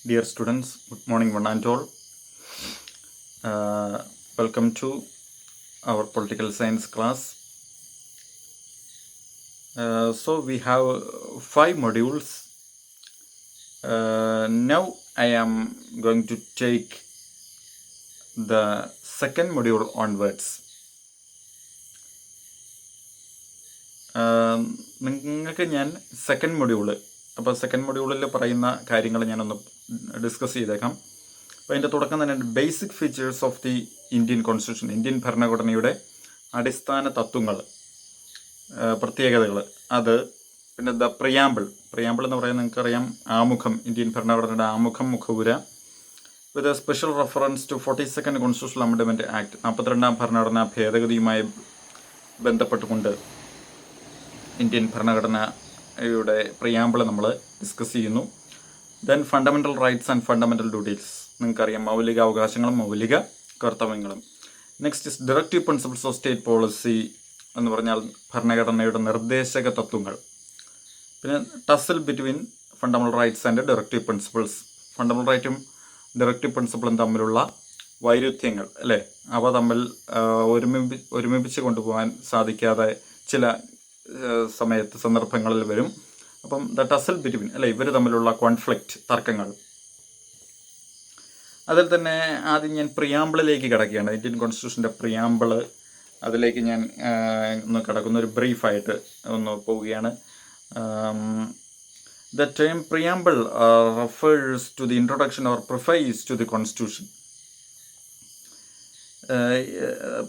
Dear students, good morning one and all. Welcome to our political science class. So we have 5 modules. Now I am going to take the second module onwards. നിങ്ങൾക്ക് ഞാൻ second module അപ്പോൾ second മൊഡ്യൂളിൽ പറയുന്ന കാര്യങ്ങൾ ഞാനൊന്ന് discuss ചെയ്തേക്കാം. അപ്പോൾ അതിൻ്റെ തുടക്കം തന്നെ basic features of the Indian constitution, Indian ഭരണഘടനയുടെ അടിസ്ഥാന തത്വങ്ങൾ, പ്രത്യേകതകൾ, അത് പിന്നെ ദ പ്രിയാമ്പിൾ എന്ന് പറയുന്നത് നിങ്ങൾക്കറിയാം, ആമുഖം, ഇന്ത്യൻ ഭരണഘടനയുടെ ആമുഖം, മുഖവുര, with a special reference to 42nd constitutional amendment act, 42ാം ഭരണഘടനാ ഭേദഗതിയുമായി ബന്ധപ്പെട്ടുകൊണ്ട് ഇന്ത്യൻ ഭരണഘടനയുടെ പ്രിയാമ്പിൾ നമ്മൾ ഡിസ്കസ് ചെയ്യുന്നു. Then fundamental rights and fundamental duties, നിങ്ങൾക്കറിയാം, മൗലിക അവകാശങ്ങളും മൗലിക കർത്തവ്യങ്ങളും. Next is directive principles of state policy എന്ന് പറഞ്ഞാൽ ഭരണഘടനയുടെ നിർദ്ദേശക തത്വങ്ങൾ. പിന്നെ tussle between fundamental rights and directive principles, fundamental റൈറ്റും ഡയറക്റ്റീവ് പ്രിൻസിപ്പിളും തമ്മിലുള്ള വൈരുദ്ധ്യങ്ങൾ, അല്ലേ, അവ തമ്മിൽ ഒരുമിപ്പിച്ച് കൊണ്ടുപോകാൻ സാധിക്കാതെ ചില സന്ദർഭങ്ങളിൽ വരും. അപ്പം ദ ടസൽ ബിറ്റ്വീൻ, അല്ലെ, ഇവർ തമ്മിലുള്ള കോൺഫ്ലിക്റ്റ്, തർക്കങ്ങൾ. അതിൽ തന്നെ ആദ്യം ഞാൻ പ്രിയാമ്പിളിലേക്ക് കിടക്കുകയാണ്. ഇന്ത്യൻ കോൺസ്റ്റിറ്റ്യൂഷൻ്റെ പ്രിയാമ്പിള്, അതിലേക്ക് ഞാൻ ഒന്ന് കിടക്കുന്ന ഒരു ബ്രീഫായിട്ട് ഒന്ന് പോവുകയാണ്. The term preamble refers to the introduction or preface to the constitution.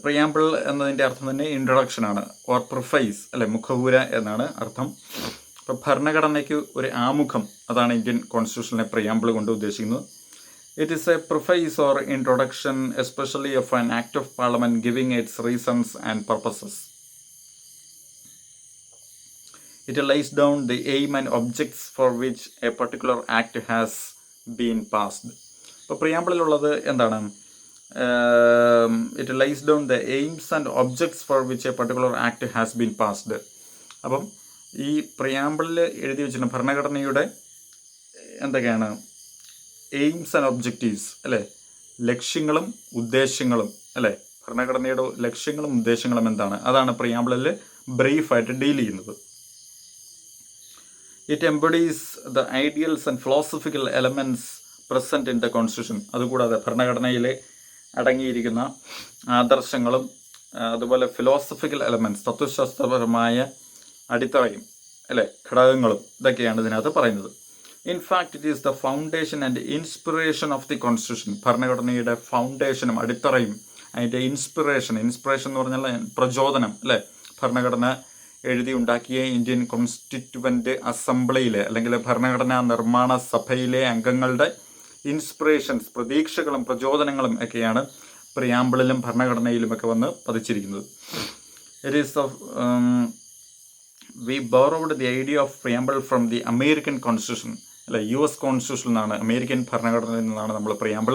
Preamble എന്നതിൻ്റെ അർത്ഥം തന്നെ ഇൻട്രൊഡക്ഷനാണ്, ഓർ പ്രിഫൈസ്, അല്ലെ, മുഖവുര എന്നാണ് അർത്ഥം. അപ്പോൾ ഭരണഘടനയ്ക്ക് ഒരു ആമുഖം, അതാണ് ഇന്ത്യൻ കോൺസ്റ്റിറ്റ്യൂഷനെ പ്രിയാമ്പിൾ കൊണ്ട് ഉദ്ദേശിക്കുന്നത്. It is a preface or introduction especially of an act of parliament giving its reasons and purposes. It lays down the aim and objects for which a particular act has been passed. അപ്പോൾ പ്രിയാമ്പിളിലുള്ളത് എന്താണ്? It lays down the aims and objects for which a particular act has been passed. അപ്പം ഈ പ്രിയാമ്പിളിൽ എഴുതി വെച്ചിട്ടുണ്ട് ഭരണഘടനയുടെ എന്തൊക്കെയാണ് AIIMS and objectives, അല്ലേ, ലക്ഷ്യങ്ങളും ഉദ്ദേശങ്ങളും, അല്ലേ, ഭരണഘടനയുടെ ലക്ഷ്യങ്ങളും ഉദ്ദേശങ്ങളും എന്താണ്, അതാണ് പ്രിയാമ്പിളിൽ ബ്രീഫായിട്ട് ഡീൽ ചെയ്യുന്നത്. It embodies the ideals and philosophical elements present in the constitution. അതുകൂടാതെ ഭരണഘടനയിലെ അടങ്ങിയിരിക്കുന്ന ആദർശങ്ങളും അതുപോലെ ഫിലോസഫിക്കൽ എലമെൻറ്റ്സ്, തത്വശാസ്ത്രപരമായ അടിത്തറയും, അല്ലേ, ഘടകങ്ങളും, ഇതൊക്കെയാണ് ഇതിനകത്ത് പറയുന്നത്. In fact it is the foundation and inspiration of the constitution. ഭരണഘടനയുടെ ഫൗണ്ടേഷനും അടിത്തറയും അതിൻ്റെ ഇൻസ്പിറേഷൻ എന്ന് പറഞ്ഞാൽ പ്രചോദനം, അല്ലേ, ഭരണഘടന എഴുതി ഉണ്ടാക്കിയ ഇന്ത്യൻ കോൺസ്റ്റിറ്റ്യുവൻ്റ് അസംബ്ലിയിലെ അല്ലെങ്കിൽ ഭരണഘടനാ നിർമ്മാണ സഭയിലെ അംഗങ്ങളുടെ ഇൻസ്പിറേഷൻസ്, പ്രതീക്ഷകളും പ്രചോദനങ്ങളും ഒക്കെയാണ് പ്രിയാമ്പിളിലും ഭരണഘടനയിലുമൊക്കെ വന്ന് പതിച്ചിരിക്കുന്നത്. It is we borrowed the idea of preamble from the American constitution, അല്ലെ, US കോൺസ്റ്റിറ്റ്യൂഷനിൽ നിന്നാണ്, അമേരിക്കൻ ഭരണഘടനയിൽ നിന്നാണ് നമ്മൾ പ്രിയാമ്പിൾ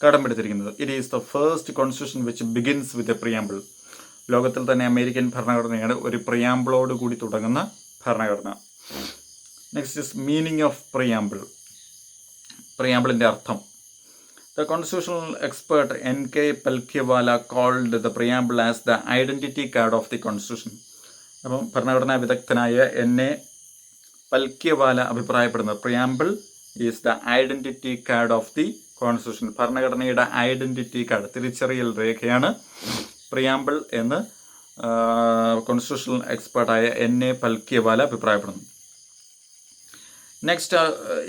കടമെടുത്തിരിക്കുന്നത്. It is the first constitution which begins with a preamble. ലോകത്തിൽ തന്നെ അമേരിക്കൻ ഭരണഘടനയാണ് ഒരു പ്രിയാമ്പിളോട് കൂടി തുടങ്ങുന്ന ഭരണഘടന. Next is meaning of preamble. പ്രിയാമ്പിളിൻ്റെ അർത്ഥം. The constitutional expert NK Palkhivala called the preamble as the identity card of the constitution. അപ്പം ഭരണഘടനാ വിദഗ്ധനായ NA പൽക്കിവാല അഭിപ്രായപ്പെടുന്നത് preamble is the identity card of the constitution. ഭരണഘടനയുടെ ഐഡൻറ്റിറ്റി കാർഡ്, തിരിച്ചറിയൽ രേഖയാണ് പ്രിയാമ്പിൾ എന്ന് കോൺസ്റ്റിറ്റ്യൂഷണൽ എക്സ്പേർട്ടായ NA പൽക്കിവാല അഭിപ്രായപ്പെടുന്നു. Next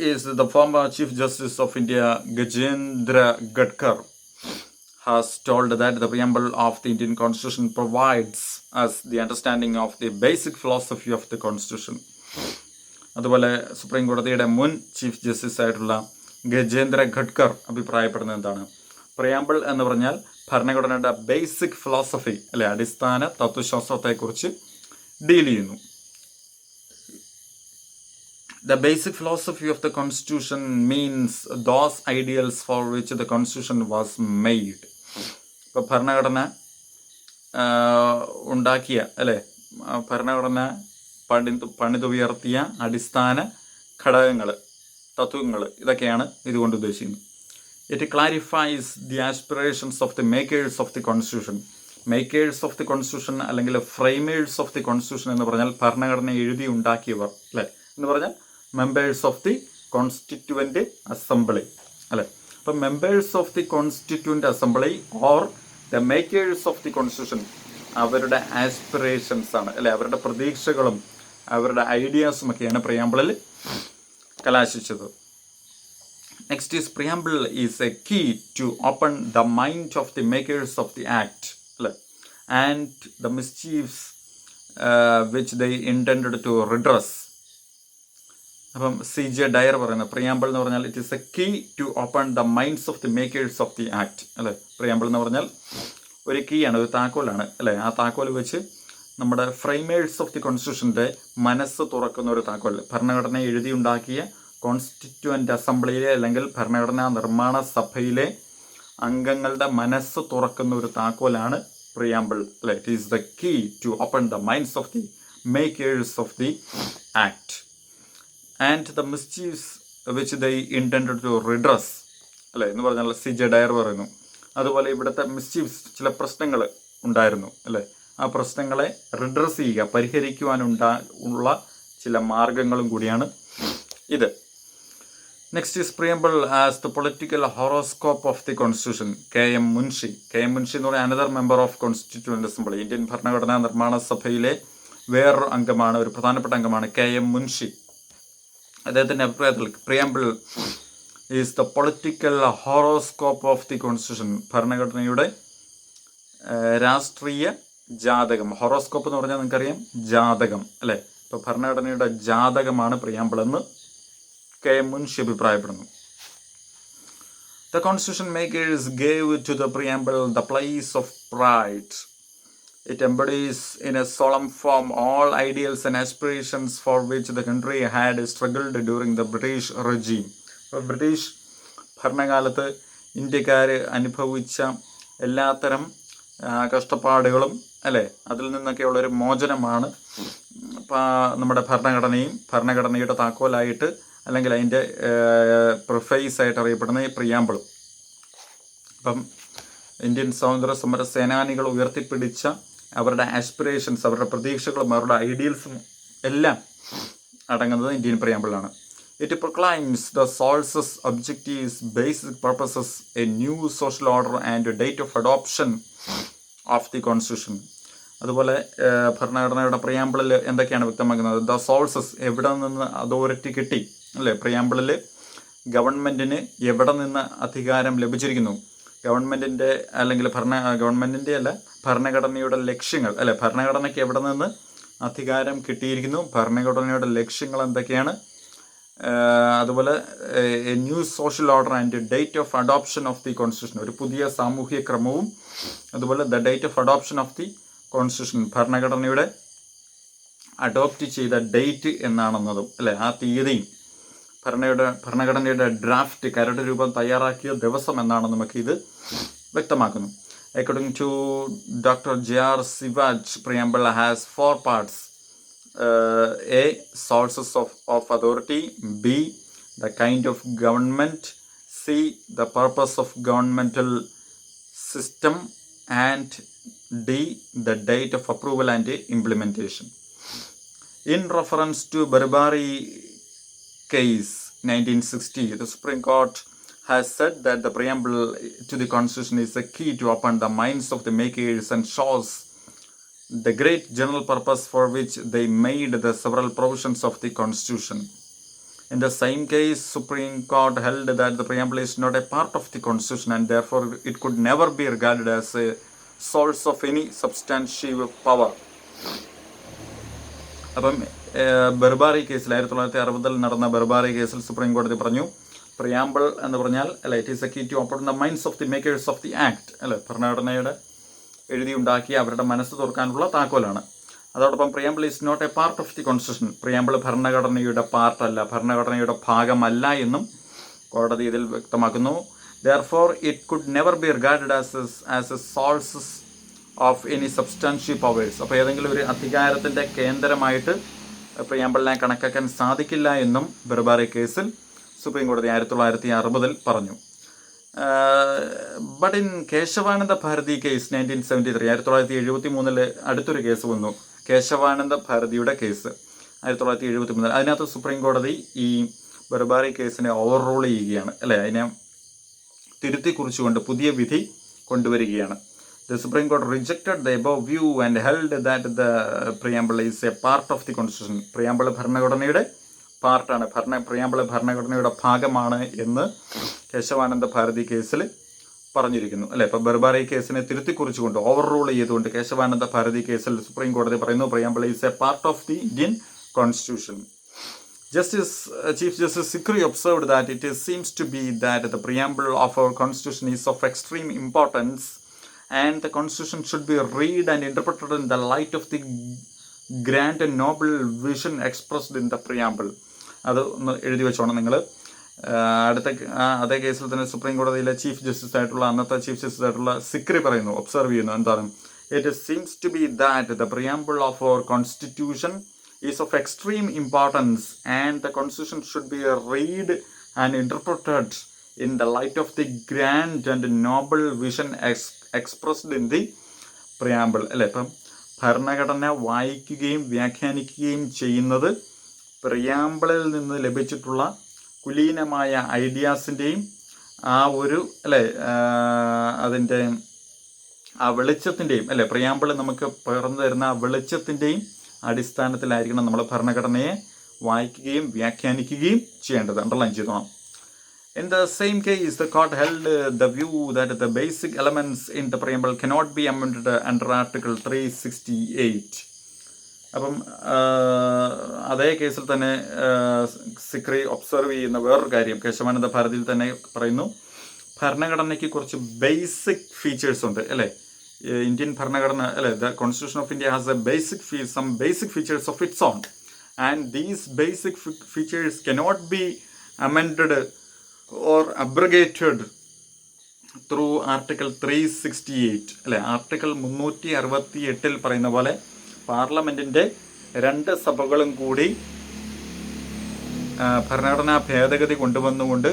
is the former Chief Justice of India, Gajendra Gadkar, has told that the preamble of the Indian Constitution provides us the understanding of the basic philosophy of the Constitution. അതുപോലെ supreme കോടതിയുടെ മുൻ chief justice ആയിട്ടുള്ള ഗജേന്ദ്ര ഖഡ്കർ അഭിപ്രായപ്പെടുന്നത് എന്താണ്? Preamble എന്ന് പറഞ്ഞാൽ ഭരണഘടനയുടെ basic philosophy, അല്ലെ, അടിസ്ഥാന തത്വശാസ്ത്രത്തെക്കുറിച്ച് ഡീൽ ചെയ്യുന്നു. The basic philosophy of the Constitution means those ideals for which the Constitution was made. ഇപ്പോൾ ഭരണഘടന ഉണ്ടാക്കിയ, അല്ലേ, ഭരണഘടന പണിതുയർത്തിയ അടിസ്ഥാന ഘടകങ്ങൾ, തത്വങ്ങൾ, ഇതൊക്കെയാണ് ഇതുകൊണ്ട് ഉദ്ദേശിക്കുന്നത്. It clarifies the aspirations of the makers of the constitution. Makers of the constitution അല്ലെങ്കിൽ ഫ്രെയിമേഴ്സ് ഓഫ് ദി കോൺസ്റ്റിറ്റ്യൂഷൻ എന്ന് പറഞ്ഞാൽ ഭരണഘടന എഴുതി ഉണ്ടാക്കിയവർ അല്ലേ, എന്ന് പറഞ്ഞാൽ members of the constituent assembly അല്ലേ. അപ്പം members of the constituent assembly or the makers of the constitution അവരുടെ ആസ്പിറേഷൻസ് ആണ് അല്ലെ, അവരുടെ പ്രതീക്ഷകളും അവരുടെ ഐഡിയാസും ഒക്കെയാണ് പ്രിയാമ്പിളിൽ കലാശിച്ചത്. Next is preamble is a key to open the mind of the makers of the act അല്ലെ and the mischiefs which they intended to redress. അപ്പം CJ ഡയർ പറയുന്നത് പ്രിയാമ്പിൾ എന്ന് പറഞ്ഞാൽ it is a key to open the minds of the makers of the act അല്ലേ. Preamble എന്ന് പറഞ്ഞാൽ ഒരു key ആണ്, ഒരു താക്കോലാണ് അല്ലേ. ആ താക്കോൽ വെച്ച് നമ്മുടെ ഫ്രെയിമേഴ്സ് ഓഫ് ദി കോൺസ്റ്റിറ്റ്യൂഷൻ്റെ മനസ്സ് തുറക്കുന്ന ഒരു താക്കോൽ, ഭരണഘടന എഴുതിയുണ്ടാക്കിയ കോൺസ്റ്റിറ്റ്യുവൻ്റ് അസംബ്ലിയിലെ അല്ലെങ്കിൽ ഭരണഘടനാ നിർമ്മാണ സഭയിലെ അംഗങ്ങളുടെ മനസ്സ് തുറക്കുന്ന ഒരു താക്കോലാണ് പ്രിയാമ്പിൾ അല്ലേ. It is the key to open the minds of the makers of the act and the മിസ്ചീവ്സ് which they intended to redress അല്ലേ എന്ന് പറഞ്ഞാൽ CJ ഡയർ പറയുന്നു. അതുപോലെ ഇവിടുത്തെ മിസ്ചീവ്സ് ചില പ്രശ്നങ്ങൾ ഉണ്ടായിരുന്നു അല്ലേ, ആ പ്രശ്നങ്ങളെ റിഡ്രസ് ചെയ്യുക, പരിഹരിക്കുവാനുള്ള ചില മാർഗങ്ങളും കൂടിയാണ് ഇത്. Next is preamble as the political horoscope of the constitution. KM Munshi എന്ന് പറയുന്ന another member of constituent assembly, Indian ഭരണഘടനാ നിർമ്മാണ സഭയിലെ വേറൊരു അംഗമാണ്, ഒരു പ്രധാനപ്പെട്ട അംഗമാണ് KM മുൻഷി. അദ്ദേഹത്തിൻ്റെ അഭിപ്രായത്തിൽ preamble is the political horoscope of the constitution. ഭരണഘടനയുടെ രാഷ്ട്രീയ ജാതകം. ഹോറോസ്കോപ്പ് എന്ന് പറഞ്ഞാൽ നിങ്ങൾക്കറിയാം ജാതകം അല്ലേ. ഇപ്പോൾ ഭരണഘടനയുടെ ജാതകമാണ് പ്രിയാമ്പിൾ എന്ന് KM മുൻഷി അഭിപ്രായപ്പെടുന്നു. The constitution makers gave to the preamble the place of pride. It embodies in a solemn form all ideals and aspirations for which the country had struggled during the British regime. British ഭരണകാലത്ത് ഇന്ത്യക്കാർ അനുഭവിച്ച എല്ലാത്തരം കഷ്ടപ്പാടുകളും അല്ലേ, അതിൽ നിന്നൊക്കെയുള്ളൊരു മോചനമാണ് നമ്മുടെ ഭരണഘടനയും ഭരണഘടനയുടെ താക്കോലായിട്ട് അല്ലെങ്കിൽ അതിൻ്റെ പ്രിഫേസ് ആയിട്ട് അറിയപ്പെടുന്ന ഈ പ്രിയാമ്പിളും. അപ്പം ഇന്ത്യൻ സ്വാതന്ത്ര്യ സമര സേനാനികൾ ഉയർത്തിപ്പിടിച്ച അവരുടെ ആസ്പിറേഷൻസ്, അവരുടെ പ്രതീക്ഷകളും അവരുടെ ഐഡിയൽസും എല്ലാം അടങ്ങുന്നത് ഇന്ത്യൻ പ്രിയാമ്പിളാണ്. It proclaims the sources, objectives, basic purposes, a new social order and date of adoption of the constitution. അതുപോലെ ഭരണഘടനയുടെ പ്രിയാമ്പിളിൽ എന്തൊക്കെയാണ് വ്യക്തമാക്കുന്നത്? ദ സോഴ്സസ്, എവിടെ നിന്ന് അതോറിറ്റി കിട്ടി അല്ലേ. പ്രിയാമ്പിളിൽ ഗവൺമെൻറ്റിന് എവിടെ നിന്ന് അധികാരം ലഭിച്ചിരിക്കുന്നു, ഗവൺമെൻറ്റിൻ്റെ അല്ലെങ്കിൽ ഗവൺമെൻറ്റിൻ്റെ അല്ല ഭരണഘടനയുടെ ലക്ഷ്യങ്ങൾ അല്ലെ, ഭരണഘടനയ്ക്ക് എവിടെ നിന്ന് അധികാരം കിട്ടിയിരിക്കുന്നു, ഭരണഘടനയുടെ ലക്ഷ്യങ്ങൾ എന്തൊക്കെയാണ്, അതുപോലെ A new social order and date of adoption of the constitution, ഒരു പുതിയ സാമൂഹ്യ ക്രമവും അതുപോലെ the date of adoption of the constitution, ഭരണഘടനയുടെ അഡോപ്റ്റ് ചെയ്ത ഡേറ്റ് എന്നാണെന്നതും അല്ലേ, ആ തീയതിയും ഭരണഘടനയുടെ ഡ്രാഫ്റ്റ് കരട് രൂപം തയ്യാറാക്കിയ ദിവസം എന്നാണ് നമുക്ക് ഇത് വ്യക്തമാക്കുന്നു. According to Dr. J.R. Sivaj, preamble has 4 parts. A. Sources of authority. B. The kind of government. C. The purpose of governmental system. And D. The date of approval and implementation. In reference to Barbary case 1960, the Supreme Court has said that the preamble to the Constitution is a key to open the minds of the makers and shows the great general purpose for which they made the several provisions of the Constitution. In the same case, Supreme Court held that the preamble is not a part of the Constitution and therefore it could never be regarded as a source of any substantive power. അപ്പം ബർബാറി കേസിൽ 1960 നടന്ന ബർബാറി കേസിൽ supreme കോടതി പറഞ്ഞു preamble എന്ന് പറഞ്ഞാൽ അല്ലെ it is a key to open the minds of the makers of the act അല്ലെ, ഭരണഘടനയുടെ എഴുതിയുണ്ടാക്കി അവരുടെ മനസ്സ് തുറക്കാനുള്ള താക്കോലാണ്. അതോടൊപ്പം preamble is not a part of the constitution, preamble ഭരണഘടനയുടെ പാർട്ടല്ല, ഭരണഘടനയുടെ ഭാഗമല്ല എന്നും കോടതി ഇതിൽ വ്യക്തമാക്കുന്നു. Therefore it could never be regarded as a sources of any substantive powers. അപ്പോൾ ഏതെങ്കിലും ഒരു അധികാരത്തിൻ്റെ കേന്ദ്രമായിട്ട് പ്രിയാമ്പിളിനെ കണക്കാക്കാൻ സാധിക്കില്ല എന്നും ബർബാറി കേസിൽ സുപ്രീം കോടതി 1960 പറഞ്ഞു. But in Kesavananda Bharati case 1973, 1973 അടുത്തൊരു കേസ് വന്നു, കേശവാനന്ദ ഭാരതിയുടെ കേസ് 1973. അതിനകത്ത് സുപ്രീം കോടതി ഈ ബർബാറി കേസിനെ ഓവർ റൂൾ ചെയ്യുകയാണ്, അല്ലേ, അതിനെ തിരുത്തി കുറിച്ചുകൊണ്ട് പുതിയ വിധി കൊണ്ടുവരികയാണ്. The Supreme Court rejected the above view and held that the preamble is a part of the constitution. Preamble ഭരണഘടനയുടെ പാർട്ടാണ്, preamble ഭരണഘടനയുടെ ഭാഗമാണ് എന്ന് കേശവാനന്ദ ഭാരതി കേസിൽ പറഞ്ഞിരിക്കുന്നു, അല്ലേ. ഇപ്പോൾ ബർബാറി കേസിനെ തിരുത്തി കുറിച്ചുകൊണ്ട് ഓവർ റൂൾ ചെയ്തുകൊണ്ട് കേശവാനന്ദ ഭാരതി കേസിൽ സുപ്രീം കോടതി പറയുന്നു preamble is a part of the Indian constitution. Chief Justice Sikri observed that it seems to be that the preamble of our constitution is of extreme importance and the constitution should be read and interpreted in the light of the grand and noble vision expressed in the preamble. അത് ഒന്ന് എഴുതി വെച്ചോണം നിങ്ങൾ. അടുത്ത അതേ കേസിൽ തന്നെ supreme കോടതിയിലെ chief justice ആയിട്ടുള്ള അന്നത്തെ ചീഫ് ജസ്റ്റിസ് ആയിട്ടുള്ള സിക്രി പറയുന്നു, ഒബ്സർവ് ചെയ്യുന്നു, എന്താണ്, it seems to be that the preamble of our constitution is of extreme importance and the constitution should be read and interpreted in the light of the grand and noble vision expressed in the preamble. അല്ലേ, ഇപ്പം ഭരണഘടന വായിക്കുകയും വ്യാഖ്യാനിക്കുകയും ചെയ്യുന്നത് പ്രിയാമ്പിളിൽ നിന്ന് ലഭിച്ചിട്ടുള്ള കുലീനമായ ഐഡിയാസിൻ്റെയും ആ ഒരു, അല്ലേ, അതിൻ്റെ ആ വെളിച്ചത്തിൻ്റെയും, അല്ലേ, പ്രിയാമ്പിൾ നമുക്ക് പകർന്നു തരുന്ന ആ വെളിച്ചത്തിൻ്റെയും അടിസ്ഥാനത്തിലായിരിക്കണം നമ്മൾ ഭരണഘടനയെ വായിക്കുകയും വ്യാഖ്യാനിക്കുകയും ചെയ്യേണ്ടത്. Underline ചെയ്തോണം. In the same case, the court held the view that the basic elements in the preamble cannot be amended under Article 368. അപ്പം അതേ കേസിൽ തന്നെ സിക്രി ഒബ്സർവ് ചെയ്യുന്ന വേറൊരു കാര്യം കേശവാനന്ദ ഭാരതിയിൽ തന്നെ പറയുന്നു, ഭരണഘടനയ്ക്ക് കുറച്ച് ബേസിക് ഫീച്ചേഴ്സ് ഉണ്ട്, അല്ലേ. ഇന്ത്യൻ ഭരണഘടന, അല്ലേ, the constitution of India has some basic features of its own and these basic features cannot be amended or abrogated through Article 368, അല്ലേ. ആർട്ടിക്കിൾ 368 പറയുന്ന പോലെ പാർലമെൻറ്റിൻ്റെ 2 സഭകളും കൂടി ഭരണഘടനാ ഭേദഗതി കൊണ്ടുവന്നുകൊണ്ട്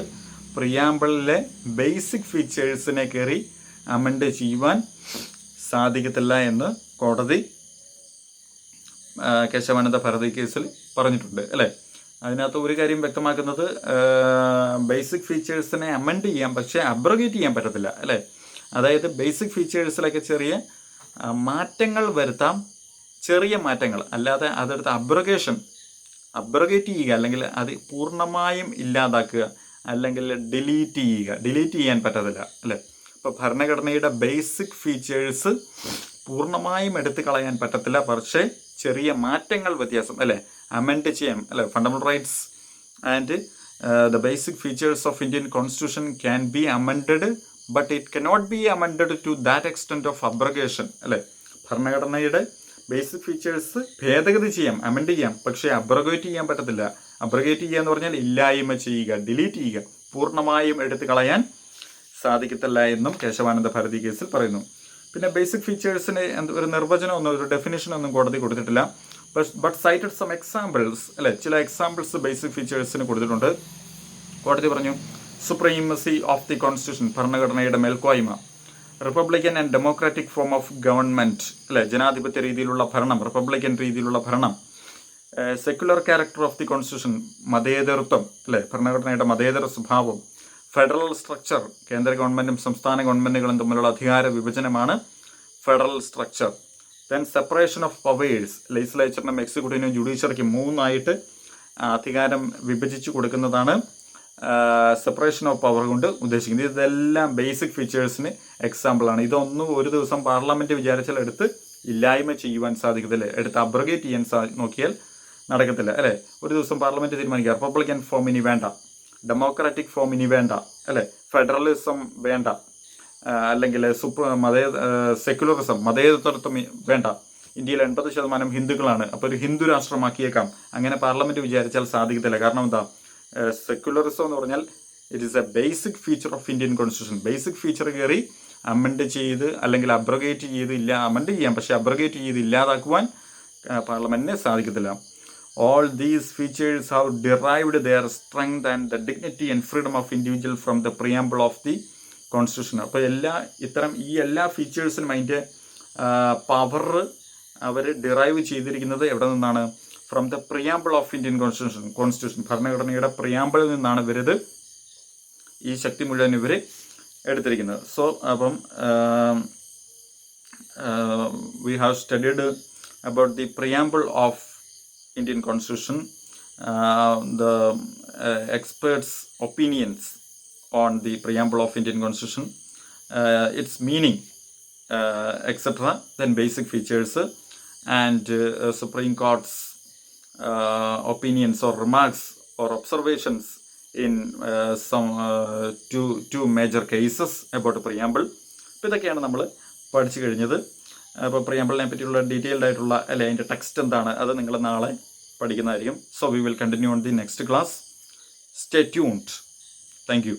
പ്രിയാമ്പിളിലെ ബേസിക് ഫീച്ചേഴ്സിനെ കയറി അമെൻഡ് ചെയ്യുവാൻ സാധിക്കത്തില്ല എന്ന് കോടതി കേശവാനന്ദ ഭാരതി കേസിൽ പറഞ്ഞിട്ടുണ്ട്, അല്ലേ. അതിനകത്ത് ഒരു കാര്യം വ്യക്തമാക്കുന്നത്, ബേസിക് ഫീച്ചേഴ്സിനെ അമെൻഡ് ചെയ്യാം പക്ഷേ അബ്രോഗേറ്റ് ചെയ്യാൻ പറ്റത്തില്ല, അല്ലേ. അതായത് ബേസിക് ഫീച്ചേഴ്സിലൊക്കെ ചെറിയ മാറ്റങ്ങൾ വരുത്താം, ചെറിയ മാറ്റങ്ങൾ, അല്ലാതെ അതെടുത്ത് അബ്രോഗേറ്റ് ചെയ്യുക അല്ലെങ്കിൽ അത് പൂർണ്ണമായും ഇല്ലാതാക്കുക അല്ലെങ്കിൽ ഡിലീറ്റ് ചെയ്യാൻ പറ്റത്തില്ല, അല്ലേ. ഇപ്പോൾ ഭരണഘടനയുടെ ബേസിക് ഫീച്ചേഴ്സ് പൂർണ്ണമായും എടുത്തു കളയാൻ പറ്റത്തില്ല, പക്ഷേ ചെറിയ മാറ്റങ്ങൾ വ്യത്യാസം, അല്ലേ, അമെൻഡ് ചെയ്യാം, അല്ലേ. Fundamental rights and the basic features of Indian constitution can be amended but it cannot be amended to that extent of abrogation, അല്ലേ. ഭരണഘടനയുടെ ബേസിക് ഫീച്ചേഴ്സ് ഭേദഗതി ചെയ്യാം, അമെൻഡ് ചെയ്യാം, പക്ഷേ അബ്രഗേറ്റ് ചെയ്യാൻ പറ്റത്തില്ല. അബ്രഗേറ്റ് ചെയ്യുക എന്ന് പറഞ്ഞാൽ ഇല്ലായ്മ ചെയ്യുക, ഡിലീറ്റ് ചെയ്യുക, പൂർണ്ണമായും എടുത്തു കളയാൻ സാധിക്കത്തില്ല എന്നും കേശവാനന്ദ ഭാരതി കേസിൽ പറയുന്നു. പിന്നെ ബേസിക് ഫീച്ചേഴ്സിന് ഒരു നിർവചനമൊന്നും ഒരു ഡെഫിനേഷനൊന്നും കോടതി കൊടുത്തിട്ടില്ല. ബട്ട് സൈറ്റഡ് സം എക്സാമ്പിൾസ്, അല്ലെ, ചില എക്സാമ്പിൾസ് ബേസിക് ഫീച്ചേഴ്സിന് കൊടുത്തിട്ടുണ്ട്. കോടതി പറഞ്ഞു, സുപ്രീമസി ഓഫ് ദി കോൺസ്റ്റിറ്റ്യൂഷൻ, ഭരണഘടനയുടെ മേൽക്കോയ്മ, republican and democratic form of government, അല്ലെ, ജനാധിപത്യ രീതിയിലുള്ള ഭരണം, റിപ്പബ്ലിക്കൻ രീതിയിലുള്ള ഭരണം, secular character of the constitution, മതേതരത്വം, അല്ലെ, ഭരണഘടനയുടെ മതേതര സ്വഭാവം, ഫെഡറൽ സ്ട്രക്ചർ, കേന്ദ്ര ഗവൺമെൻറ്റും സംസ്ഥാന ഗവൺമെൻറ്റുകളും തമ്മിലുള്ള അധികാര വിഭജനമാണ് federal structure. Then separation of powers, ലെജിസ്ലേച്ചറിനും എക്സിക്യൂട്ടീവിനും ജുഡീഷ്യറിക്കും 3 അധികാരം വിഭജിച്ച് കൊടുക്കുന്നതാണ് സെപ്പറേഷൻ ഓഫ് പവർ കൊണ്ട് ഉദ്ദേശിക്കുന്നത്. ഇതെല്ലാം ബേസിക് ഫീച്ചേഴ്സിന് എക്സാമ്പിളാണ്. ഇതൊന്നും ഒരു ദിവസം പാർലമെൻറ്റ് വിചാരിച്ചാൽ എടുത്ത് ഇല്ലായ്മ ചെയ്യുവാൻ സാധിക്കത്തില്ല, എടുത്ത് അബ്രഗേറ്റ് ചെയ്യാൻ നോക്കിയാൽ നടക്കത്തില്ല, അല്ലേ. ഒരു ദിവസം പാർലമെൻറ്റ് തീരുമാനിക്കുക റിപ്പബ്ലിക്കൻ ഫോം ഇനി വേണ്ട, ഡെമോക്രാറ്റിക് ഫോം ഇനി വേണ്ട, അല്ലേ, ഫെഡറലിസം വേണ്ട, അല്ലെങ്കിൽ സെക്യുലറിസം, മതേതരത്വം വേണ്ട, ഇന്ത്യയിൽ 80% ഹിന്ദുക്കളാണ്, അപ്പോൾ ഒരു ഹിന്ദു രാഷ്ട്രമാക്കിയേക്കാം, അങ്ങനെ പാർലമെൻറ്റ് വിചാരിച്ചാൽ സാധിക്കത്തില്ല. കാരണം എന്താ, സെക്യുലറിസം എന്ന് പറഞ്ഞാൽ it is A basic feature of Indian constitution. Basic feature കയറി അമെൻഡ് ചെയ്ത് അല്ലെങ്കിൽ അബ്രഗേറ്റ് ചെയ്ത് അമെൻഡ് ചെയ്യാം, പക്ഷേ അബ്രഗേറ്റ് ചെയ്ത് ഇല്ലാതാക്കുവാൻ പാർലമെൻറ്റിന് സാധിക്കത്തില്ല. All these features have derived their strength and the dignity and freedom of individual from the preamble of the Constitution. അപ്പോൾ എല്ലാ ഫീച്ചേഴ്സിനും അതിൻ്റെ പവർ അവർ ഡിറൈവ് ചെയ്തിരിക്കുന്നത് എവിടെ നിന്നാണ്? From the preamble of Indian constitution. ഭരണഘടനയുടെ പ്രിയാമ്പിളിൽ നിന്നാണ് ഇവരിത് ഈ ശക്തി മുഴുവൻ ഇവർ എടുത്തിരിക്കുന്നത്. സോ അപ്പം we have studied about the preamble of Indian Constitution, the experts' opinions on the preamble of Indian Constitution, its meaning, etc. Then basic features and Supreme Court's opinions or remarks or observations in some two major cases about the preamble. അപ്പോൾ ഇതൊക്കെയാണ് നമ്മൾ പഠിച്ചു കഴിഞ്ഞത്. അപ്പോൾ പ്രിയാമ്പിളിനെ പറ്റിയുള്ള detailed ആയിട്ടുള്ള അതിൻ്റെ text എന്താണ് അത് നിങ്ങൾ നാളെ പഠിക്കുന്നതായിരിക്കും. So we will continue on the next class. Stay tuned. Thank U.